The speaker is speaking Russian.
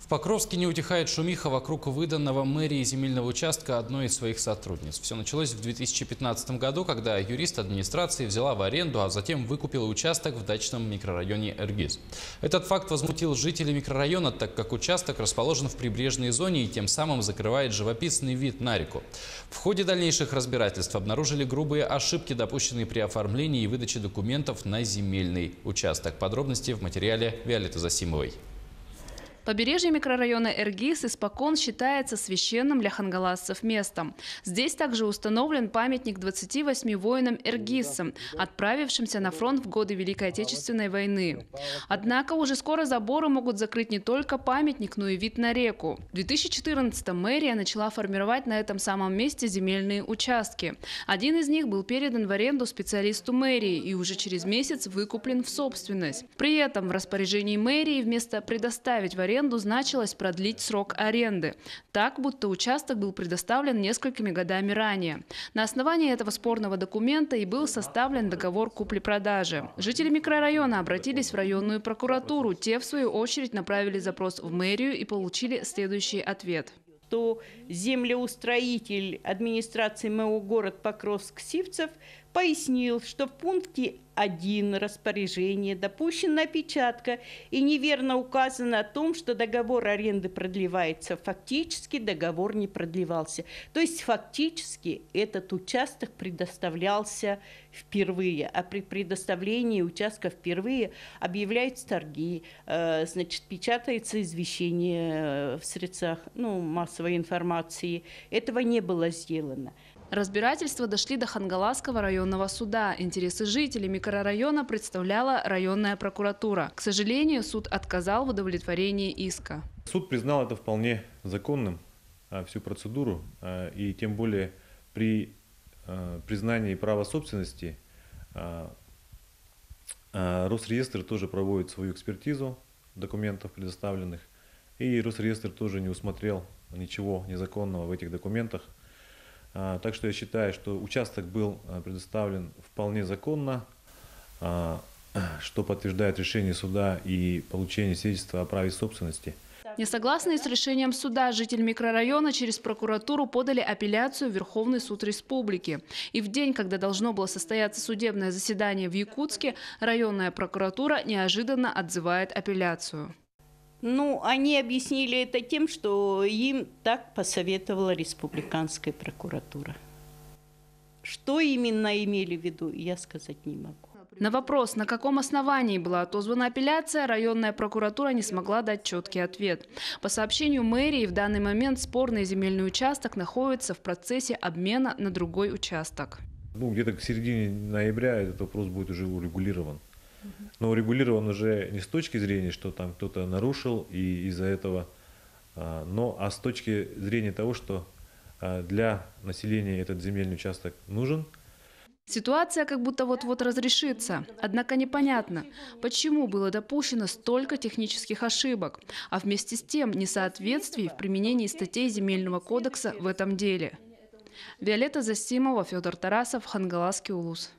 Покровске не утихает шумиха вокруг выданного мэрии земельного участка одной из своих сотрудниц. Все началось в 2015 году, когда юрист администрации взяла в аренду, а затем выкупила участок в дачном микрорайоне Эргиз. Этот факт возмутил жителей микрорайона, так как участок расположен в прибрежной зоне и тем самым закрывает живописный вид на реку. В ходе дальнейших разбирательств обнаружили грубые ошибки, допущенные при оформлении и выдаче документов на земельный участок. Подробности в материале Виолетты Засимовой. Побережье микрорайона Эргиз испокон считается священным для хангаласцев местом. Здесь также установлен памятник 28 воинам-эргизцам, отправившимся на фронт в годы Великой Отечественной войны. Однако уже скоро заборы могут закрыть не только памятник, но и вид на реку. В 2014-м мэрия начала формировать на этом самом месте земельные участки. Один из них был передан в аренду специалисту мэрии и уже через месяц выкуплен в собственность. При этом в распоряжении мэрии вместо предоставить в аренду значилось продлить срок аренды. Так, будто участок был предоставлен несколькими годами ранее. На основании этого спорного документа и был составлен договор купли-продажи. Жители микрорайона обратились в районную прокуратуру. Те, в свою очередь, направили запрос в мэрию и получили следующий ответ. То землеустроитель администрации МО город Покровск-Сивцев пояснил, что в пункте 1 распоряжения допущена опечатка и неверно указано о том, что договор аренды продлевается. Фактически договор не продлевался. То есть фактически этот участок предоставлялся впервые. А при предоставлении участка впервые объявляются торги, значит, печатается извещение в средствах массовой информации. Этого не было сделано. Разбирательства дошли до Хангаласского районного суда. Интересы жителей микрорайона представляла районная прокуратура. К сожалению, суд отказал в удовлетворении иска. Суд признал это вполне законным, всю процедуру, и тем более при признании права собственности Росреестр тоже проводит свою экспертизу документов предоставленных, и Росреестр тоже не усмотрел ничего незаконного в этих документах. Так что я считаю, что участок был предоставлен вполне законно, что подтверждает решение суда и получение свидетельства о праве собственности. Несогласные с решением суда жители микрорайона через прокуратуру подали апелляцию в Верховный суд республики. И в день, когда должно было состояться судебное заседание в Якутске, районная прокуратура неожиданно отзывает апелляцию. Они объяснили это тем, что им так посоветовала республиканская прокуратура. Что именно имели в виду, я сказать не могу. На вопрос, на каком основании была отозвана апелляция, районная прокуратура не смогла дать четкий ответ. По сообщению мэрии, в данный момент спорный земельный участок находится в процессе обмена на другой участок. Где-то к середине ноября этот вопрос будет уже урегулирован. Но урегулирован уже не с точки зрения, что там кто-то нарушил и из-за этого, а с точки зрения того, что для населения этот земельный участок нужен. Ситуация как будто вот-вот разрешится. Однако непонятно, почему было допущено столько технических ошибок, а вместе с тем несоответствий в применении статей Земельного кодекса в этом деле. Виолетта Засимова, Федор Тарасов, Хангаласский улус.